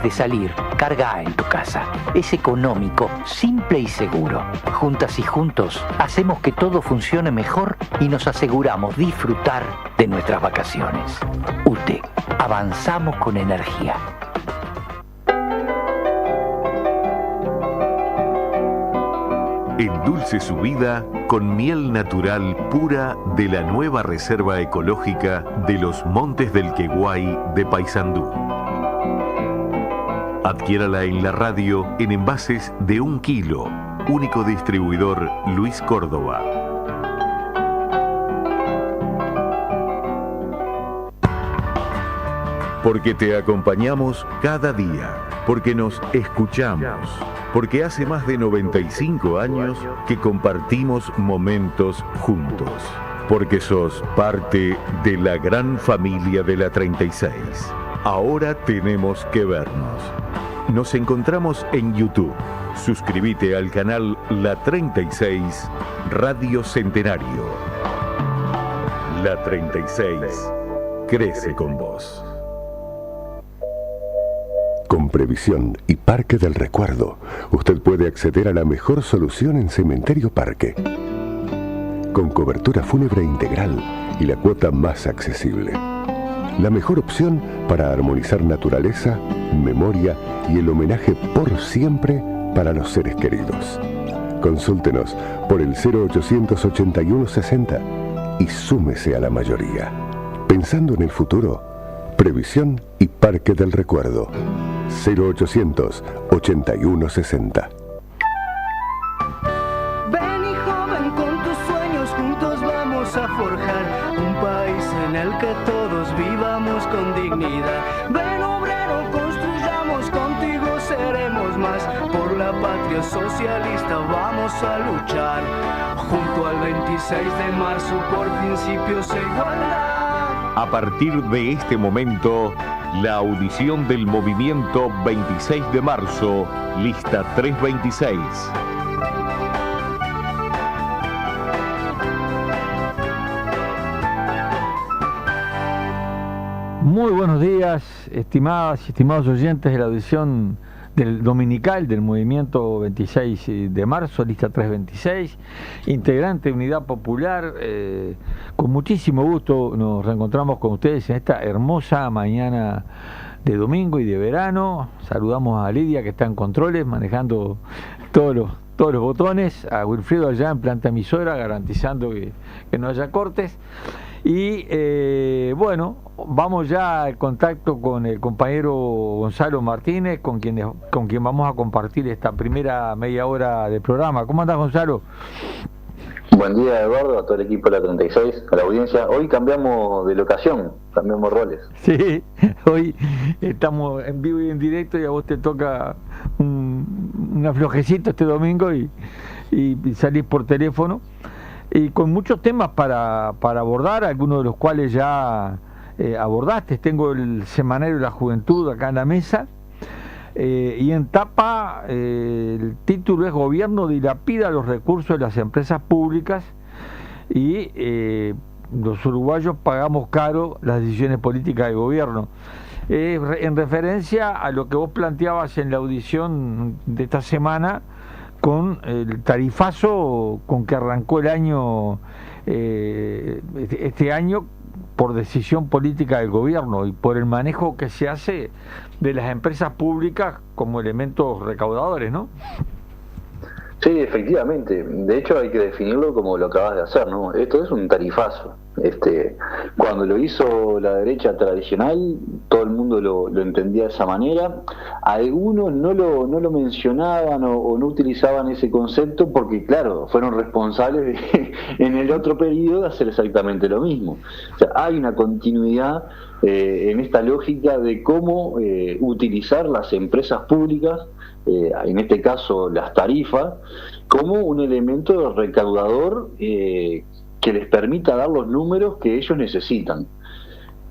De salir, carga A en tu casa. Es económico, simple y seguro. Juntas y juntos, hacemos que todo funcione mejor y nos aseguramos disfrutar de nuestras vacaciones. UTE, avanzamos con energía. Endulce su vida con miel natural pura de la nueva Reserva Ecológica de los Montes del Queguay de Paysandú. Adquiérala en la radio en envases de 1 kilo. Único distribuidor Luis Córdoba. Porque te acompañamos cada día. Porque nos escuchamos. Porque hace más de 95 años que compartimos momentos juntos. Porque sos parte de la gran familia de la 36. Ahora tenemos que vernos. Nos encontramos en YouTube. Suscríbete al canal La 36 Radio Centenario. La 36 crece con vos. Con Previsión y Parque del Recuerdo, usted puede acceder a la mejor solución en Cementerio Parque. Con cobertura fúnebre integral y la cuota más accesible. La mejor opción para armonizar naturaleza, memoria y el homenaje por siempre para los seres queridos. Consúltenos por el 0881 60 y súmese a la mayoría. Pensando en el futuro, Previsión y Parque del Recuerdo. 0800 81 60. Ven y joven, con tus sueños juntos vamos a forjar un país en el que todos vivamos con dignidad. Ven obrero, construyamos, contigo seremos más. Por la patria socialista vamos a luchar. Junto al 26 de marzo por principios e igualdad. A partir de este momento, la audición del movimiento 26 de marzo, lista 326. Muy buenos días, estimadas y estimados oyentes de la audición del dominical del movimiento 26 de marzo, lista 326, integrante de Unidad Popular. Con muchísimo gusto nos reencontramos con ustedes en esta hermosa mañana de domingo y de verano. Saludamos a Lidia, que está en controles, manejando todos los botones, a Wilfredo allá en planta emisora, garantizando que no haya cortes. Y bueno, vamos ya al contacto con el compañero Gonzalo Martínez, con quien vamos a compartir esta primera media hora del programa. ¿Cómo andás, Gonzalo? Buen día, Eduardo, a todo el equipo de la 36, a la audiencia. Hoy cambiamos de locación, cambiamos roles. Sí, hoy estamos en vivo y en directo y a vos te toca un aflojecito este domingo y salís por teléfono. Y con muchos temas para abordar, algunos de los cuales ya abordaste. Tengo el Semanario de la Juventud acá en la mesa, y en tapa el título es Gobierno dilapida los recursos de las empresas públicas y los uruguayos pagamos caro las decisiones políticas del gobierno. En referencia a lo que vos planteabas en la audición de esta semana, con el tarifazo con que arrancó el año, este año, por decisión política del gobierno y por el manejo que se hace de las empresas públicas como elementos recaudadores, ¿no? Sí, efectivamente. De hecho, hay que definirlo como lo acabas de hacer, ¿no? Esto es un tarifazo. Cuando lo hizo la derecha tradicional, todo el mundo lo entendía de esa manera. Algunos no lo mencionaban o no utilizaban ese concepto porque, claro, fueron responsables en el otro periodo de hacer exactamente lo mismo. O sea, hay una continuidad en esta lógica de cómo utilizar las empresas públicas, en este caso las tarifas, como un elemento recaudador que les permita dar los números que ellos necesitan.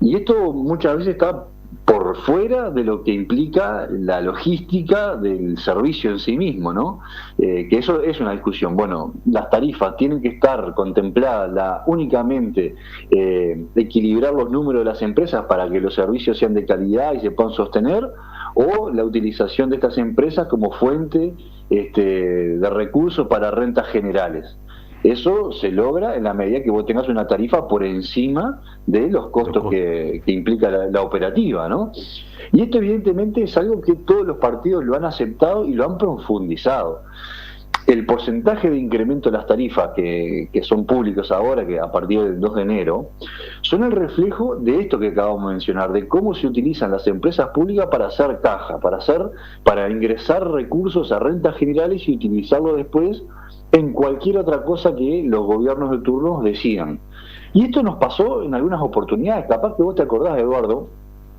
Y esto muchas veces está por fuera de lo que implica la logística del servicio en sí mismo, ¿no? Que eso es una discusión. Bueno, las tarifas tienen que estar contempladas únicamente equilibrar los números de las empresas para que los servicios sean de calidad y se puedan sostener, o la utilización de estas empresas como fuente de recursos para rentas generales. Eso se logra en la medida que vos tengas una tarifa por encima de los costos que implica la operativa, ¿no? Y esto evidentemente es algo que todos los partidos lo han aceptado y lo han profundizado. El porcentaje de incremento de las tarifas que son públicos ahora, que a partir del 2 de enero, son el reflejo de esto que acabamos de mencionar, de cómo se utilizan las empresas públicas para hacer caja, para ingresar recursos a rentas generales y utilizarlo después en cualquier otra cosa que los gobiernos de turno decidan. Y esto nos pasó en algunas oportunidades, capaz que vos te acordás, Eduardo,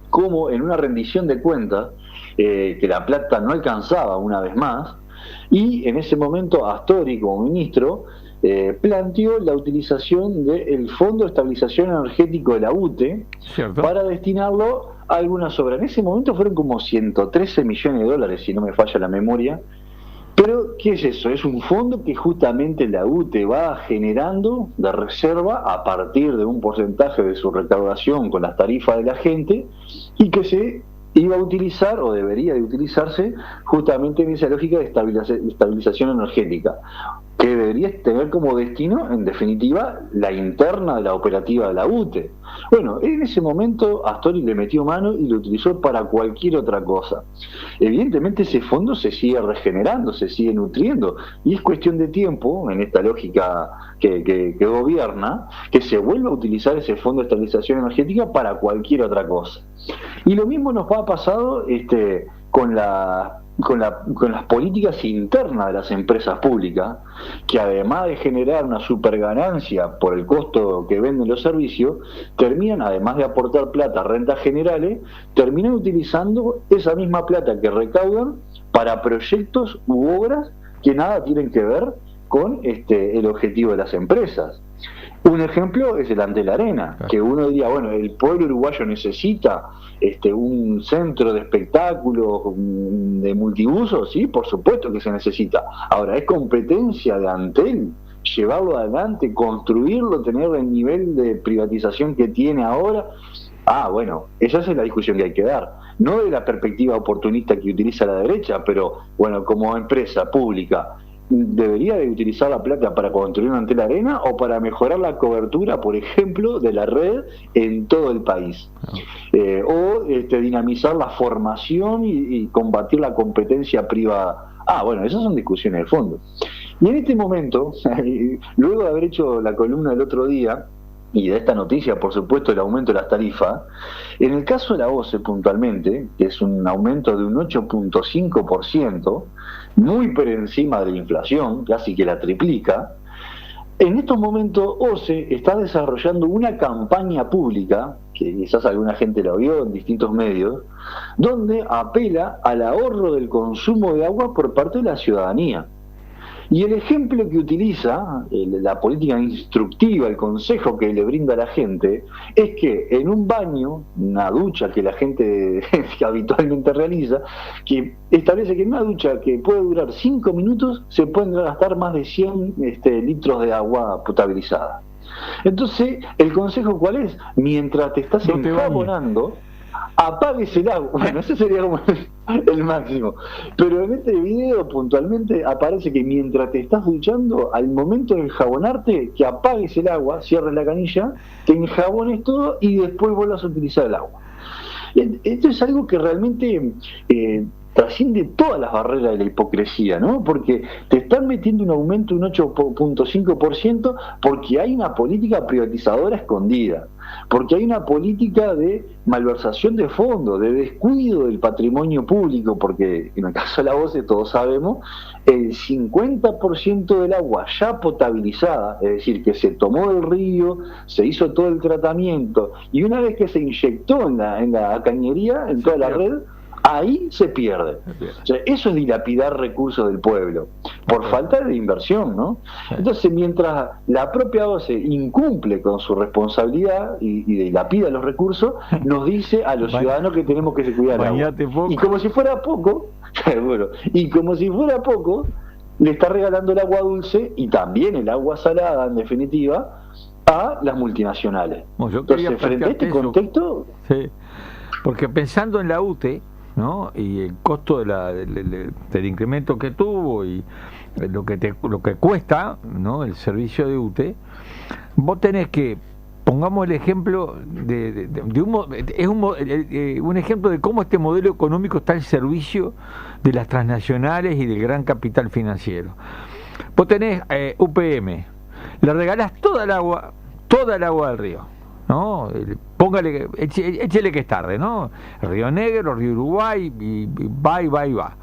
como en una rendición de cuentas, que la plata no alcanzaba una vez más, y en ese momento Astori, como ministro, planteó la utilización del Fondo de Estabilización Energético de la UTE, ¿cierto?, para destinarlo a algunas obras. En ese momento fueron como 113 millones de dólares, si no me falla la memoria. Pero, ¿qué es eso? Es un fondo que justamente la UTE va generando de reserva a partir de un porcentaje de su recaudación con las tarifas de la gente, y que se iba a utilizar, o debería de utilizarse, justamente en esa lógica de estabilización energética, que debería tener como destino, en definitiva, la interna de la operativa de la UTE. Bueno, en ese momento Astori le metió mano y lo utilizó para cualquier otra cosa. Evidentemente ese fondo se sigue regenerando, se sigue nutriendo, y es cuestión de tiempo, en esta lógica que gobierna, que se vuelva a utilizar ese fondo de estabilización energética para cualquier otra cosa. Y lo mismo nos ha pasado con las políticas internas de las empresas públicas, que además de generar una superganancia por el costo que venden los servicios, terminan, además de aportar plata a rentas generales, terminan utilizando esa misma plata que recaudan para proyectos u obras que nada tienen que ver con el objetivo de las empresas. Un ejemplo es el Antel Arena, que uno diría, bueno, el pueblo uruguayo necesita un centro de espectáculos de multiuso, sí, por supuesto que se necesita. Ahora, es competencia de Antel llevarlo adelante, construirlo, tener el nivel de privatización que tiene ahora. Bueno, esa es la discusión que hay que dar. No de la perspectiva oportunista que utiliza la derecha, pero bueno, como empresa pública, ¿debería de utilizar la plata para construir una Antel Arena o para mejorar la cobertura, por ejemplo, de la red en todo el país? O dinamizar la formación y combatir la competencia privada. Bueno, esas son discusiones de fondo. Y en este momento, luego de haber hecho la columna del otro día, y de esta noticia, por supuesto, el aumento de las tarifas, en el caso de la OCE puntualmente, que es un aumento de un 8.5%, muy por encima de la inflación, casi que la triplica, en estos momentos OCE está desarrollando una campaña pública, que quizás alguna gente la vio en distintos medios, donde apela al ahorro del consumo de agua por parte de la ciudadanía. Y el ejemplo que utiliza, la política instructiva, el consejo que le brinda a la gente, es que en un baño, una ducha que la gente que habitualmente realiza, que establece que en una ducha que puede durar 5 minutos se pueden gastar más de 100 litros de agua potabilizada. Entonces, ¿el consejo cuál es? Mientras te estás enjabonando, apagues el agua. Bueno, ese sería como el máximo. Pero en este video puntualmente aparece que mientras te estás duchando, al momento de enjabonarte, que apagues el agua, cierres la canilla, te enjabones todo y después vuelvas a utilizar el agua. Esto es algo que realmente trasciende todas las barreras de la hipocresía, ¿no? Porque te están metiendo un aumento de un 8.5% porque hay una política privatizadora escondida, porque hay una política de malversación de fondos, de descuido del patrimonio público, porque en el caso de la OCE todos sabemos, el 50% del agua ya potabilizada, es decir, que se tomó del río, se hizo todo el tratamiento, y una vez que se inyectó en la cañería, en toda la red, ahí se pierde. O sea, eso es dilapidar recursos del pueblo, por falta de inversión, ¿no? Entonces, mientras la propia OCE incumple con su responsabilidad y dilapida los recursos, nos dice a los ciudadanos que tenemos que cuidar el agua. Y como si fuera poco, le está regalando el agua dulce y también el agua salada, en definitiva, a las multinacionales. Bueno, entonces, frente a este contexto... Sí, porque pensando en la UTE, ¿no? Y el costo del incremento que tuvo y lo que cuesta, ¿no? El servicio de UTE, vos tenés que, pongamos el ejemplo un ejemplo de cómo este modelo económico está al servicio de las transnacionales y del gran capital financiero. Vos tenés UPM, le regalás toda el agua del río, ¿no? Póngale, échele que es tarde, ¿no? Río Negro, Río Uruguay, y va.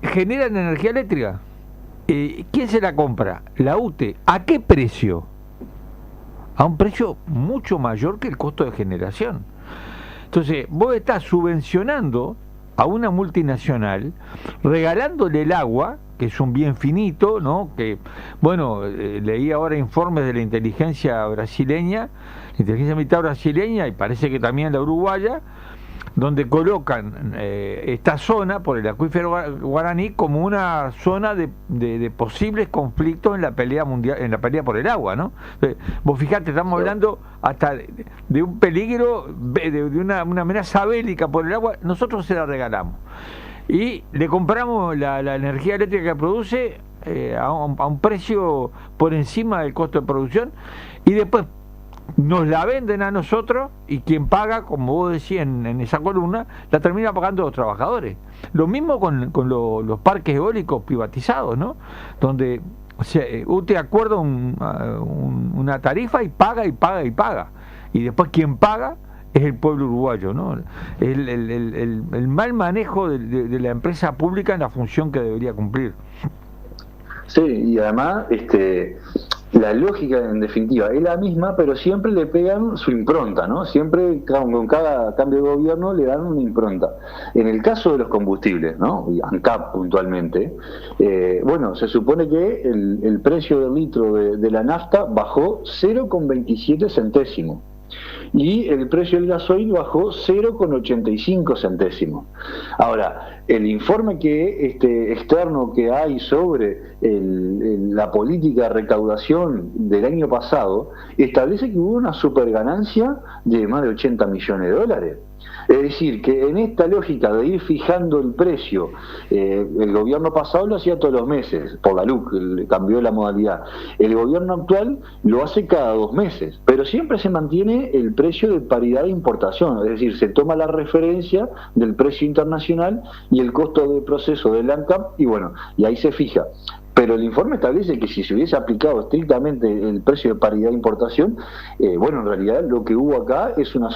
Generan energía eléctrica. ¿Quién se la compra? La UTE. ¿A qué precio? A un precio mucho mayor que el costo de generación. Entonces, vos estás subvencionando a una multinacional, regalándole el agua, que es un bien finito, ¿no? Que, bueno, leí ahora informes de la inteligencia militar brasileña, y parece que también la uruguaya, donde colocan esta zona por el acuífero guaraní como una zona de posibles conflictos en la pelea mundial, en la pelea por el agua, ¿no? Vos fijate, estamos hablando hasta de un peligro, de una amenaza bélica por el agua. Nosotros se la regalamos y le compramos la energía eléctrica que produce a un precio por encima del costo de producción, y después nos la venden a nosotros, y quien paga, como vos decías en esa columna, la termina pagando los trabajadores. Lo mismo con los parques eólicos privatizados, ¿no? Donde UTE acuerda una tarifa y paga, y después quien paga es el pueblo uruguayo, ¿no? El mal manejo de la empresa pública en la función que debería cumplir. Sí, y además la lógica en definitiva es la misma, pero siempre le pegan su impronta, ¿no? Siempre con cada cambio de gobierno le dan una impronta. En el caso de los combustibles, ¿no? Y ANCAP puntualmente, bueno, se supone que el precio del litro de la nafta bajó 0,27 centésimos. Y el precio del gasoil bajó 0,85 centésimos. Ahora, el informe externo que hay sobre la política de recaudación del año pasado establece que hubo una superganancia de más de 80 millones de dólares. Es decir, que en esta lógica de ir fijando el precio, el gobierno pasado lo hacía todos los meses, por la LUC, cambió la modalidad. El gobierno actual lo hace cada 2 meses, pero siempre se mantiene el precio de paridad de importación, es decir, se toma la referencia del precio internacional y el costo de proceso del ANCAP, y bueno, y ahí se fija. Pero el informe establece que si se hubiese aplicado estrictamente el precio de paridad de importación, bueno, en realidad lo que hubo acá es un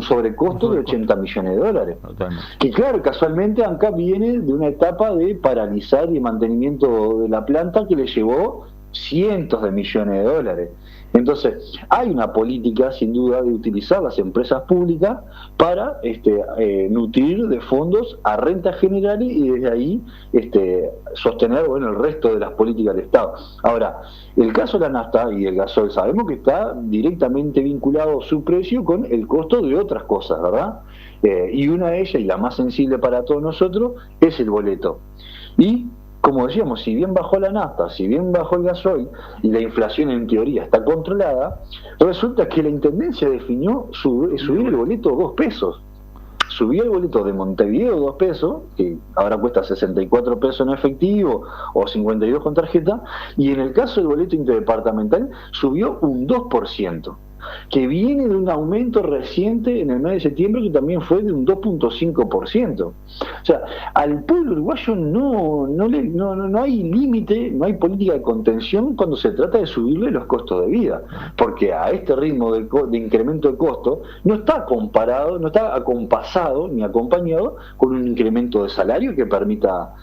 sobrecosto de 80 millones de dólares. Totalmente. Que claro, casualmente ANCAP viene de una etapa de paralizar y mantenimiento de la planta que le llevó cientos de millones de dólares. Entonces, hay una política sin duda de utilizar las empresas públicas para nutrir de fondos a rentas generales y desde ahí sostener, bueno, el resto de las políticas del Estado. Ahora, el caso de la nafta y el gasoil sabemos que está directamente vinculado su precio con el costo de otras cosas, ¿verdad? Y una de ellas, y la más sensible para todos nosotros, es el boleto. Y como decíamos, si bien bajó la nafta, si bien bajó el gasoil y la inflación en teoría está controlada, resulta que la Intendencia definió subir el boleto 2 pesos. Subió el boleto de Montevideo 2 pesos, que ahora cuesta 64 pesos en efectivo o 52 con tarjeta, y en el caso del boleto interdepartamental subió un 2%. Que viene de un aumento reciente en el mes de septiembre que también fue de un 2,5%. O sea, al pueblo uruguayo no hay límite, no hay política de contención cuando se trata de subirle los costos de vida, porque a este ritmo de incremento de costo no está comparado, no está acompasado ni acompañado con un incremento de salario que permita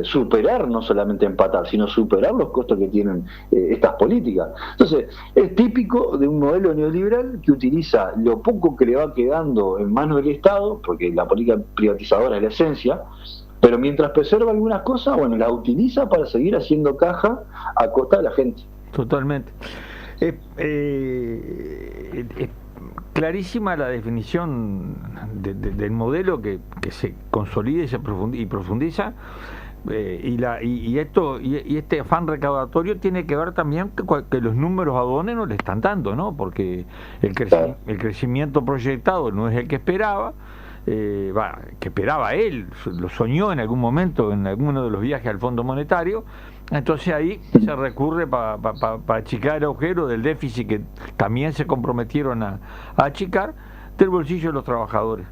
superar, no solamente empatar, sino superar los costos que tienen estas políticas. Entonces, es típico de un modelo neoliberal que utiliza lo poco que le va quedando en manos del Estado, porque la política privatizadora es la esencia, pero mientras preserva algunas cosas, bueno, la utiliza para seguir haciendo caja a costa de la gente. Totalmente. Es clarísima la definición del modelo que se consolida y se profundiza y este afán recaudatorio tiene que ver también que los números a O'Donnell no le están dando, ¿no? Porque el crecimiento proyectado no es el que esperaba. Que esperaba él, lo soñó en algún momento en alguno de los viajes al Fondo Monetario. Entonces ahí se recurre para achicar el agujero del déficit que también se comprometieron a achicar del bolsillo de los trabajadores.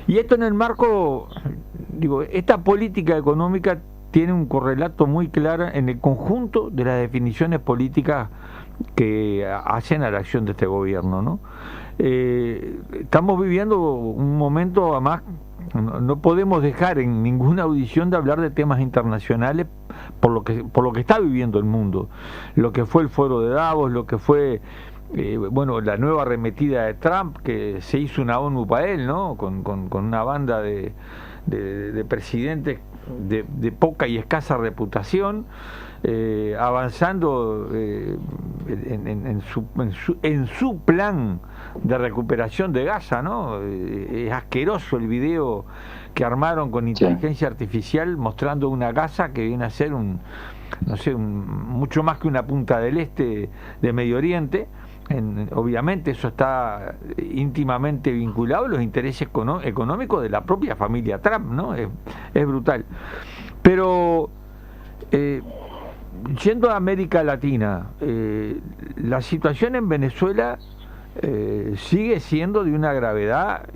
Y esto en el marco, digo, esta política económica tiene un correlato muy claro en el conjunto de las definiciones políticas que hacen a la acción de este gobierno, ¿no? Estamos viviendo un momento, además, no podemos dejar en ninguna audición de hablar de temas internacionales por lo que está viviendo el mundo, lo que fue el foro de Davos, lo que fue la nueva arremetida de Trump, que se hizo una ONU para él, ¿no? Con una banda de presidentes de poca y escasa reputación, avanzando en su plan de recuperación de Gaza, ¿no? Es asqueroso el video que armaron con inteligencia artificial mostrando una Gaza que viene a ser mucho más que una punta del este de Medio Oriente. Obviamente eso está íntimamente vinculado a los intereses económicos de la propia familia Trump, ¿no? Es brutal. Pero yendo a América Latina, la situación en Venezuela sigue siendo de una gravedad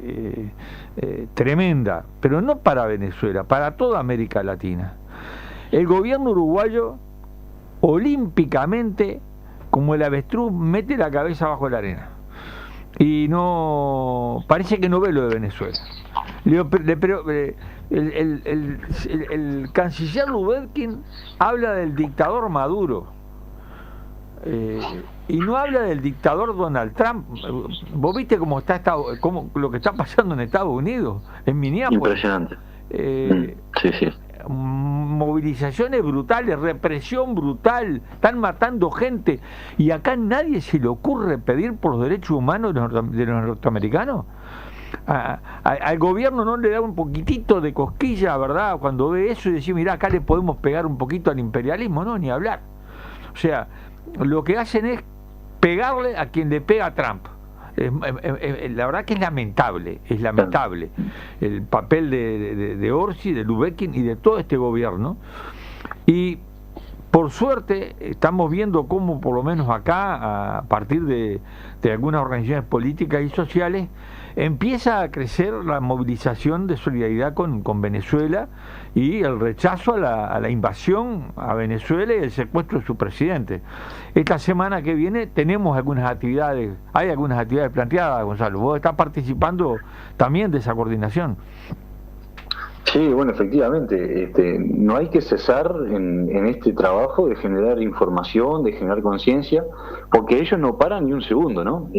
tremenda, pero no para Venezuela, para toda América Latina. El gobierno uruguayo olímpicamente, como el avestruz, mete la cabeza bajo la arena y no parece que no ve lo de Venezuela. El canciller Lubetkin habla del dictador Maduro y no habla del dictador Donald Trump. ¿Vos viste cómo está lo que está pasando en Estados Unidos, en Minneapolis? Impresionante. Sí. Movilizaciones brutales, represión brutal, están matando gente, y acá a nadie se le ocurre pedir por los derechos humanos de los norteamericanos. Al gobierno no le da un poquitito de cosquilla, ¿verdad?, cuando ve eso y decir, mirá, acá le podemos pegar un poquito al imperialismo. No, ni hablar. O sea, lo que hacen es pegarle a quien le pega a Trump. La verdad que es lamentable el papel de Orsi, de Lubetkin y de todo este gobierno. Y por suerte estamos viendo cómo, por lo menos acá, a partir de algunas organizaciones políticas y sociales, empieza a crecer la movilización de solidaridad con Venezuela y el rechazo a la invasión a Venezuela y el secuestro de su presidente. Esta semana que viene tenemos hay algunas actividades planteadas, Gonzalo. Vos estás participando también de esa coordinación. Sí, bueno, efectivamente, no hay que cesar en este trabajo de generar información, de generar conciencia, porque ellos no paran ni un segundo, ¿no?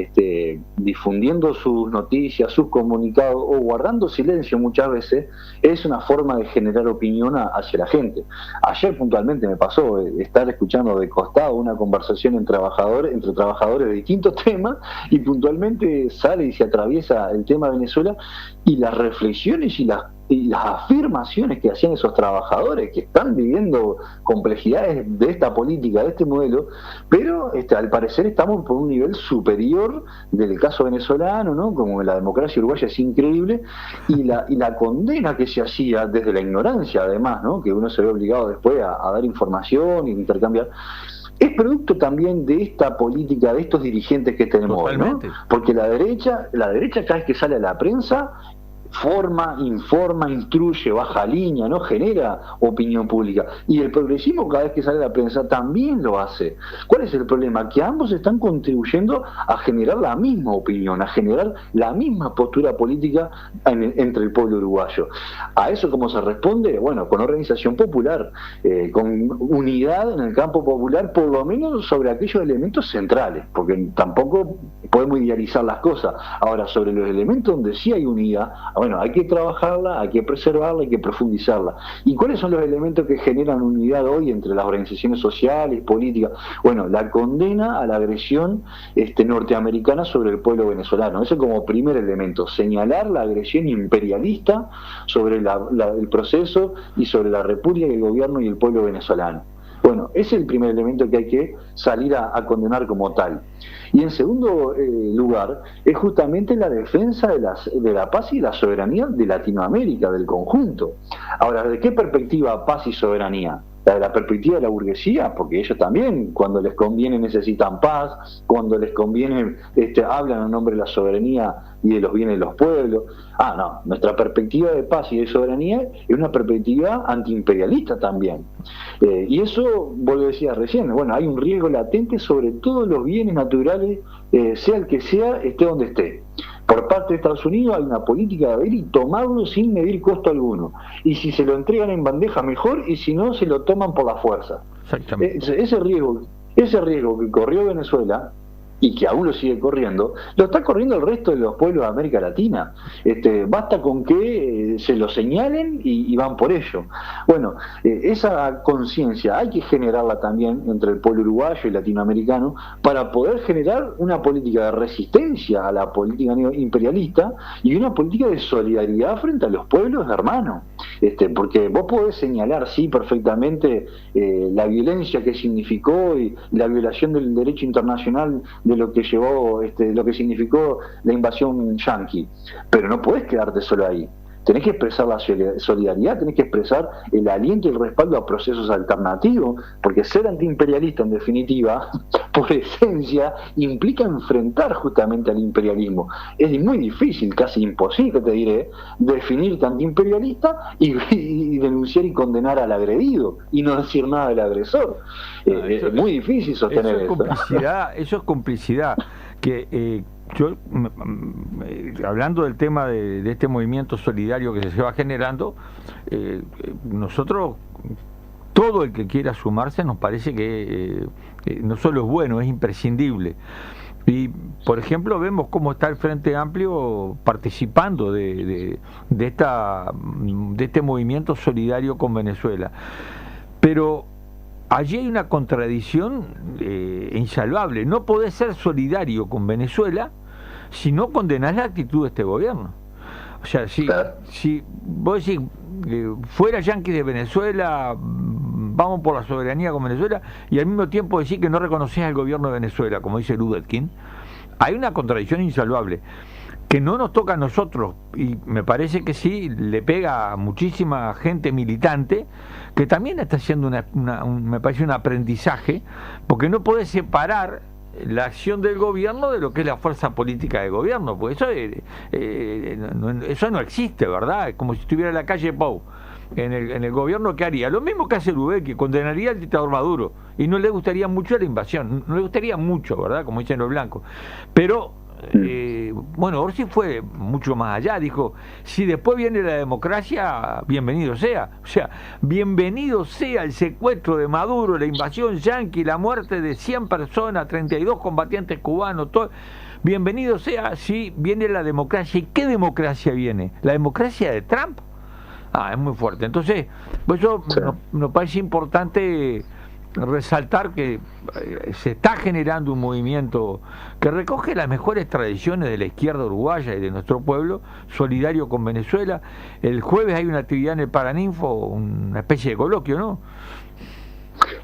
Difundiendo sus noticias, sus comunicados, o guardando silencio muchas veces, es una forma de generar opinión hacia la gente. Ayer puntualmente me pasó estar escuchando de costado una conversación entre trabajadores de distintos temas, y puntualmente sale y se atraviesa el tema de Venezuela, y las reflexiones y las afirmaciones que hacían esos trabajadores que están viviendo complejidades de esta política, de este modelo, pero al parecer estamos por un nivel superior del caso venezolano, ¿no? Como la democracia uruguaya es increíble, y la condena que se hacía desde la ignorancia, además, ¿no? Que uno se ve obligado después a dar información y intercambiar, es producto también de esta política, de estos dirigentes que tenemos hoy, ¿no? Porque la derecha cada vez que sale a la prensa informa, instruye, baja línea, ¿no? Genera opinión pública. Y el progresismo, cada vez que sale a la prensa, también lo hace. ¿Cuál es el problema? Que ambos están contribuyendo a generar la misma opinión, a generar la misma postura política entre el pueblo uruguayo. ¿A eso cómo se responde? Bueno, con organización popular, con unidad en el campo popular, por lo menos sobre aquellos elementos centrales, porque tampoco podemos idealizar las cosas. Ahora, sobre los elementos donde sí hay unidad, Bueno, hay que trabajarla, hay que preservarla, hay que profundizarla. ¿Y cuáles son los elementos que generan unidad hoy entre las organizaciones sociales, políticas? Bueno, la condena a la agresión norteamericana sobre el pueblo venezolano. Ese como primer elemento, señalar la agresión imperialista sobre el proceso y sobre la república y el gobierno y el pueblo venezolano. Bueno, ese es el primer elemento que hay que salir a condenar como tal. Y en segundo lugar, es justamente la defensa de la paz y la soberanía de Latinoamérica, del conjunto. Ahora, ¿de qué perspectiva paz y soberanía? De la perspectiva de la burguesía, porque ellos también, cuando les conviene, necesitan paz, cuando les conviene, hablan en nombre de la soberanía y de los bienes de los pueblos. No, nuestra perspectiva de paz y de soberanía es una perspectiva antiimperialista también. Y eso, vos lo decías recién, bueno, hay un riesgo latente sobre todos los bienes naturales, sea el que sea, esté donde esté. Por parte de Estados Unidos hay una política de ver y tomarlo sin medir costo alguno. Y si se lo entregan en bandeja, mejor, y si no, se lo toman por la fuerza. Exactamente. Ese riesgo que corrió Venezuela, y que aún lo sigue corriendo, lo está corriendo el resto de los pueblos de América Latina. Basta con que se lo señalen y van por ello. Bueno, esa conciencia hay que generarla también entre el pueblo uruguayo y latinoamericano para poder generar una política de resistencia a la política imperialista y una política de solidaridad frente a los pueblos hermanos. Porque vos podés señalar, sí, perfectamente la violencia que significó y la violación del derecho internacional de lo que llevó, lo que significó la invasión yanqui, pero no podés quedarte solo ahí. Tenés que expresar la solidaridad, tenés que expresar el aliento y el respaldo a procesos alternativos, porque ser antiimperialista, en definitiva, por esencia, implica enfrentar justamente al imperialismo. Es muy difícil, casi imposible, te diré, definirte antiimperialista y denunciar y condenar al agredido, y no decir nada del agresor. Es muy difícil sostener eso. Eso es complicidad, que yo, hablando del tema de este movimiento solidario que se va generando, nosotros, todo el que quiera sumarse, nos parece que no solo es bueno, es imprescindible. Y, por ejemplo, vemos cómo está el Frente Amplio participando de este movimiento solidario con Venezuela. Pero allí hay una contradicción insalvable. No podés ser solidario con Venezuela si no condenás la actitud de este gobierno. O sea, si vos decís, fuera yanquis de Venezuela, vamos por la soberanía con Venezuela, y al mismo tiempo decís que no reconocés al gobierno de Venezuela, como dice Lubetkin, hay una contradicción insalvable que no nos toca a nosotros, y me parece que sí le pega a muchísima gente militante que también está haciendo me parece un aprendizaje, porque no podés separar la acción del gobierno de lo que es la fuerza política del gobierno, porque eso no existe, ¿verdad? Es como si estuviera en la calle Pou. En el gobierno, ¿qué haría? Lo mismo que hace Lubetkin, que condenaría al dictador Maduro, y no le gustaría mucho la invasión, no le gustaría mucho, ¿verdad? Como dicen los blancos. Pero bueno, Orsi fue mucho más allá, dijo, si después viene la democracia, bienvenido sea. O sea, bienvenido sea el secuestro de Maduro, la invasión yanqui, la muerte de 100 personas, 32 combatientes cubanos, todo. Bienvenido sea si viene la democracia. ¿Y qué democracia viene? ¿La democracia de Trump? Es muy fuerte. Entonces, por eso nos parece importante resaltar que se está generando un movimiento que recoge las mejores tradiciones de la izquierda uruguaya y de nuestro pueblo, solidario con Venezuela. El jueves hay una actividad en el Paraninfo, una especie de coloquio, ¿no?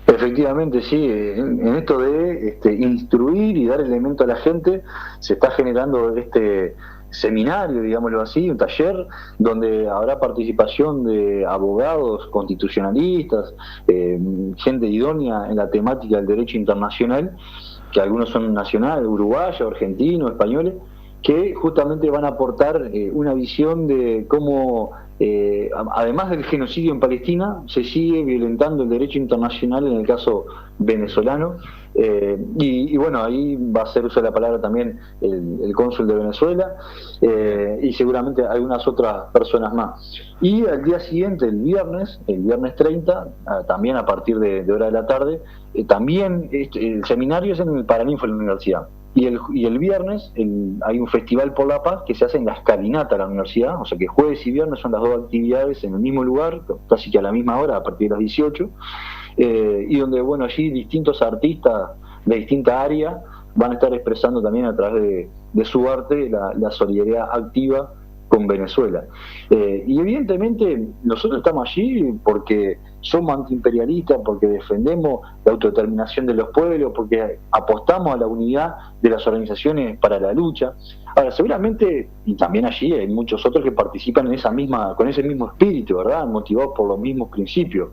Efectivamente, sí, en esto de instruir y dar elemento a la gente, se está generando este seminario, digámoslo así, un taller donde habrá participación de abogados constitucionalistas, gente idónea en la temática del derecho internacional, que algunos son nacionales, uruguayos, argentinos, españoles, que justamente van a aportar una visión de cómo, además del genocidio en Palestina, se sigue violentando el derecho internacional en el caso venezolano. Y bueno, ahí va a ser uso de la palabra también el cónsul de Venezuela y seguramente algunas otras personas más. Y al día siguiente, el viernes 30, también a partir de hora de la tarde, también el seminario es en el Paraninfo de la universidad. y el viernes hay un festival por la paz que se hace en la escalinata de la universidad, o sea que jueves y viernes son las dos actividades en el mismo lugar, casi que a la misma hora, a partir de las 18, y donde, bueno, allí distintos artistas de distintas áreas van a estar expresando también a través de su arte la solidaridad activa con Venezuela. Y evidentemente nosotros estamos allí porque somos antiimperialistas, porque defendemos la autodeterminación de los pueblos, porque apostamos a la unidad de las organizaciones para la lucha. Ahora, seguramente, y también allí hay muchos otros que participan con ese mismo espíritu, ¿verdad?, motivados por los mismos principios.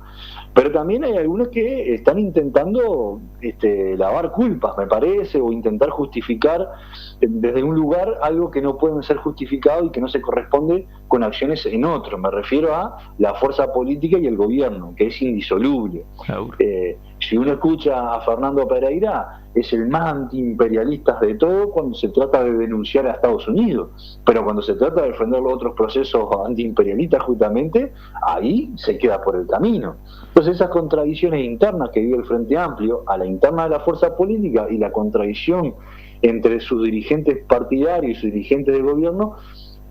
Pero también hay algunos que están intentando lavar culpas, me parece, o intentar justificar desde un lugar algo que no pueden ser justificado y que no se corresponde con acciones en otro. Me refiero a la fuerza política y el gobierno, que es indisoluble. Si uno escucha a Fernando Pereira, es el más antiimperialista de todo cuando se trata de denunciar a Estados Unidos, pero cuando se trata de defender los otros procesos antiimperialistas, justamente, ahí se queda por el camino. Entonces esas contradicciones internas que vive el Frente Amplio, a la interna de la fuerza política, y la contradicción entre sus dirigentes partidarios y sus dirigentes del gobierno,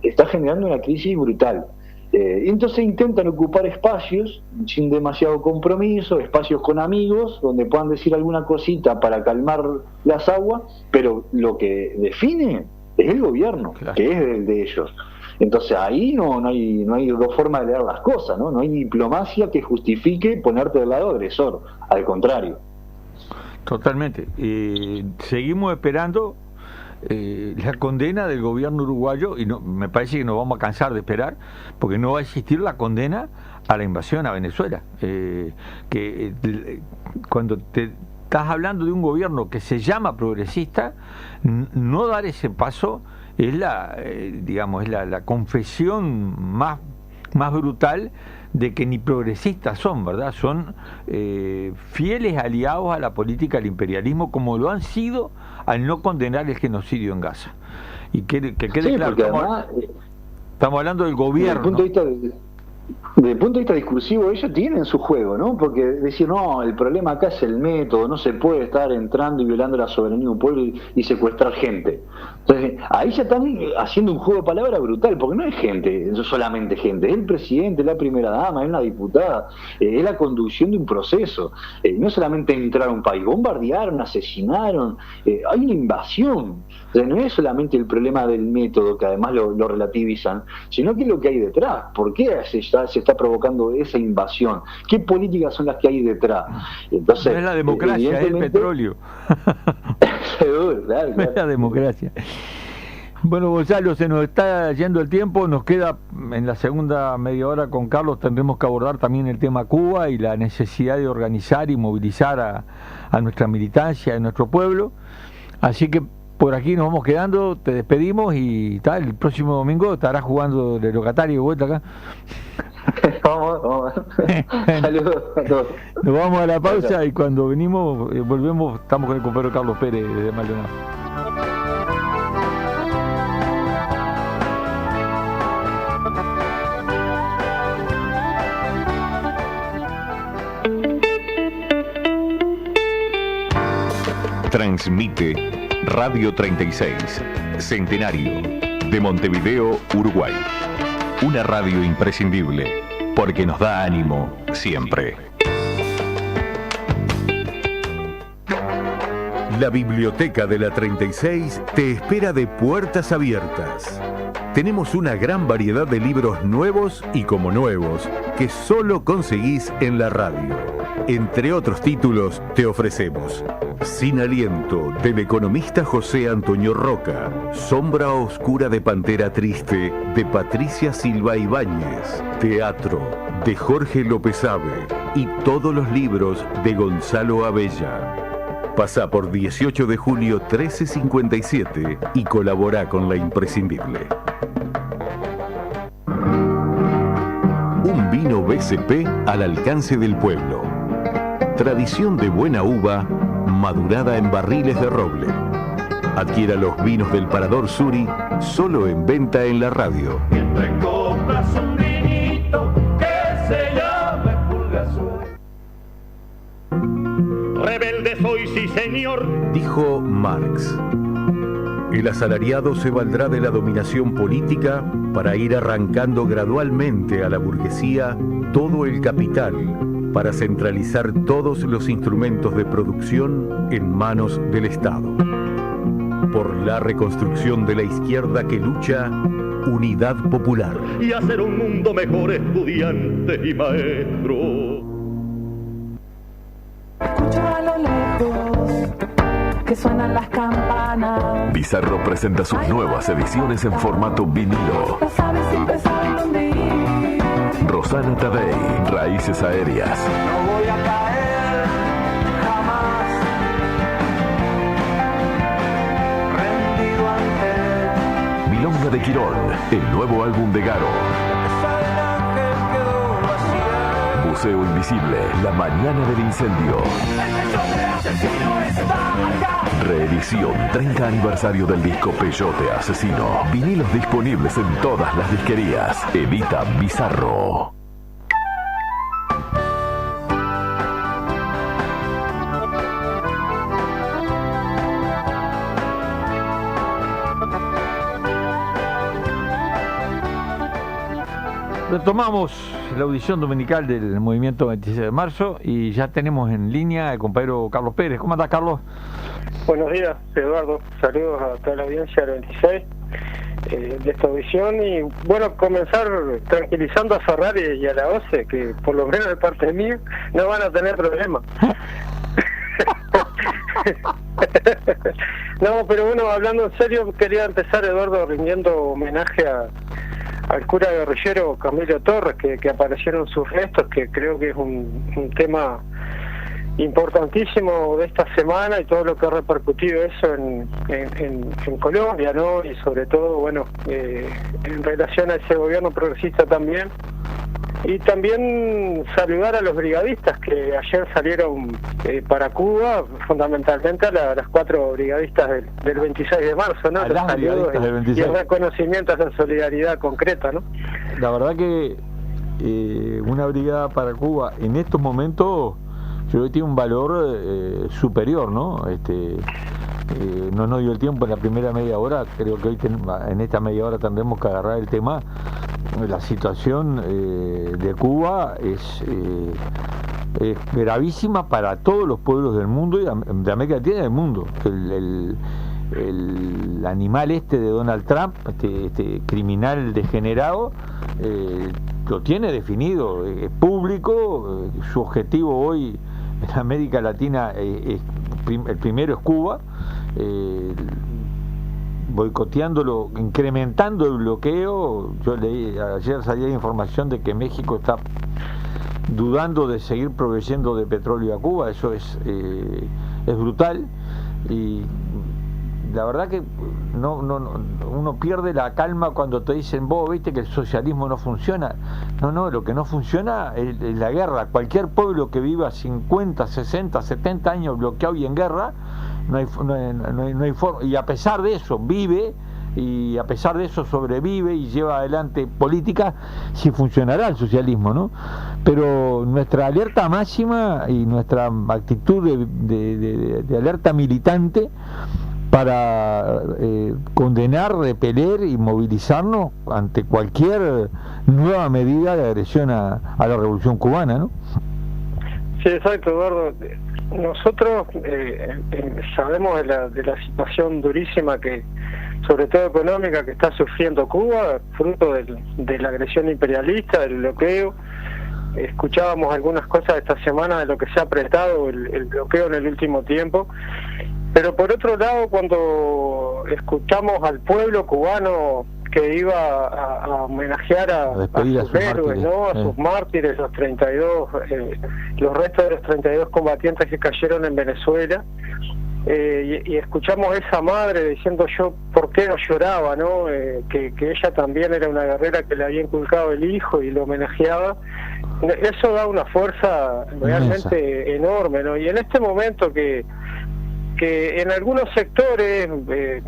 está generando una crisis brutal. Entonces intentan ocupar espacios sin demasiado compromiso, espacios con amigos, donde puedan decir alguna cosita para calmar las aguas, pero lo que define es el gobierno, claro, que es el de ellos. Entonces ahí no hay dos formas de leer las cosas, ¿no? No hay diplomacia que justifique ponerte del lado agresor, al contrario. Totalmente. Seguimos esperando la condena del gobierno uruguayo, y me parece que nos vamos a cansar de esperar, porque no va a existir la condena a la invasión a Venezuela. Cuando te estás hablando de un gobierno que se llama progresista, no dar ese paso es la confesión más brutal de que ni progresistas son, ¿verdad? Son fieles aliados a la política del imperialismo, como lo han sido al no condenar el genocidio en Gaza. Y que quede claro, estamos hablando del gobierno. Desde el punto de vista discursivo, ellos tienen su juego, ¿no? Porque decir, no, el problema acá es el método, no se puede estar entrando y violando la soberanía de un pueblo y secuestrar gente. Entonces, ahí ya están haciendo un juego de palabras brutal, porque no es gente, es solamente gente, es el presidente, es la primera dama, es una diputada, es la conducción de un proceso. No es solamente entrar a un país, bombardearon, asesinaron, hay una invasión. O sea, no es solamente el problema del método, que además lo relativizan, sino que es lo que hay detrás. ¿Por qué se está provocando esa invasión? ¿Qué políticas son las que hay detrás? Entonces, no es la democracia, es el petróleo. Claro. No es la democracia. Bueno, Gonzalo, se nos está yendo el tiempo, nos queda en la segunda media hora con Carlos, tendremos que abordar también el tema Cuba y la necesidad de organizar y movilizar a nuestra militancia, a nuestro pueblo. Así que por aquí nos vamos quedando, te despedimos y tal, el próximo domingo estarás jugando de locatario de vuelta acá. Vamos. Saludos a todos. Nos vamos a la pausa y cuando venimos, volvemos, estamos con el compañero Carlos Pérez de Maldonado. Transmite Radio 36, Centenario, de Montevideo, Uruguay. Una radio imprescindible, porque nos da ánimo siempre. La biblioteca de la 36 te espera de puertas abiertas. Tenemos una gran variedad de libros nuevos y como nuevos, que solo conseguís en la radio. Entre otros títulos, te ofrecemos Sin aliento, del economista José Antonio Roca, Sombra oscura de Pantera Triste, de Patricia Silva Ibáñez, Teatro, de Jorge López Ave, y todos los libros de Gonzalo Abella. Pasá por 18 de julio 1357 y colabora con La Imprescindible. Un vino BCP al alcance del pueblo. Tradición de buena uva, madurada en barriles de roble. Adquiera los vinos del Parador Suri, solo en venta en la radio. Siempre compras un vinito que se llama Pulgasur. Rebelde soy, sí señor. Dijo Marx. El asalariado se valdrá de la dominación política para ir arrancando gradualmente a la burguesía todo el capital, para centralizar todos los instrumentos de producción en manos del Estado. Por la reconstrucción de la izquierda que lucha, Unidad Popular. Y hacer un mundo mejor, estudiantes y maestros. Escucho a lo lejos que suenan las campanas. Bizarro presenta sus nuevas ediciones en formato vinilo. Las aves siempre saben dónde ir. Rosana Tadei, Raíces Aéreas. No voy a caer jamás, rendido ante Milonga de Quirón, el nuevo álbum de Garo. el ángel quedó vacía. Buceo Invisible, La Mañana del Incendio. Reedición, 30 aniversario del disco Peyote Asesino. Vinilos disponibles en todas las disquerías. Edita Bizarro. Retomamos la audición dominical del movimiento 26 de marzo y ya tenemos en línea al compañero Carlos Pérez. ¿Cómo andás, Carlos? Buenos días, Eduardo. Saludos a toda la audiencia del 26 de esta audición. Y bueno, comenzar tranquilizando a Ferrari y a la OCE, que por lo menos de parte mía no van a tener problemas. No, pero bueno, hablando en serio, quería empezar, Eduardo, rindiendo homenaje al cura guerrillero Camilo Torres, que aparecieron sus restos, que creo que es un tema importantísimo de esta semana y todo lo que ha repercutido eso en Colombia, ¿no? Y sobre todo, bueno, en relación a ese gobierno progresista también. Y también saludar a los brigadistas que ayer salieron para Cuba, fundamentalmente a las 4 brigadistas del 26 de marzo, ¿no? Los saludos y el reconocimiento a esa solidaridad concreta, ¿no? La verdad que una brigada para Cuba en estos momentos yo creo que tiene un valor superior, ¿no? No nos dio el tiempo en la primera media hora, creo que hoy en esta media hora tendremos que agarrar el tema. La situación de Cuba es gravísima para todos los pueblos del mundo y de América Latina y del mundo. El animal de Donald Trump, este criminal degenerado, lo tiene definido, es público. Su objetivo hoy en América Latina el primero es Cuba, boicoteándolo, incrementando el bloqueo. Yo leí, ayer salía información de que México está dudando de seguir proveyendo de petróleo a Cuba. Eso es brutal, y la verdad que uno pierde la calma cuando te dicen, vos viste que el socialismo no funciona. No, lo que no funciona es la guerra. Cualquier pueblo que viva 50, 60, 70 años bloqueado y en guerra, no hay forma, y a pesar de eso vive, y a pesar de eso sobrevive y lleva adelante política, si funcionará el socialismo, ¿no? Pero nuestra alerta máxima y nuestra actitud de alerta militante para condenar, repeler y movilizarnos ante cualquier nueva medida de agresión a la revolución cubana, ¿no? Sí, exacto, Eduardo. Nosotros sabemos de la situación durísima, que sobre todo económica, que está sufriendo Cuba, fruto de la agresión imperialista, del bloqueo. Escuchábamos algunas cosas esta semana de lo que se ha apretado el bloqueo en el último tiempo. Pero por otro lado, cuando escuchamos al pueblo cubano que iba a homenajear a sus héroes, ¿no? A sus mártires, los 32, los restos de los 32 combatientes que cayeron en Venezuela, y escuchamos a esa madre diciendo, yo por qué no lloraba, ¿no? Que ella también era una guerrera que le había inculcado el hijo y lo homenajeaba. Eso da una fuerza realmente enorme, ¿no? Y en este momento que en algunos sectores de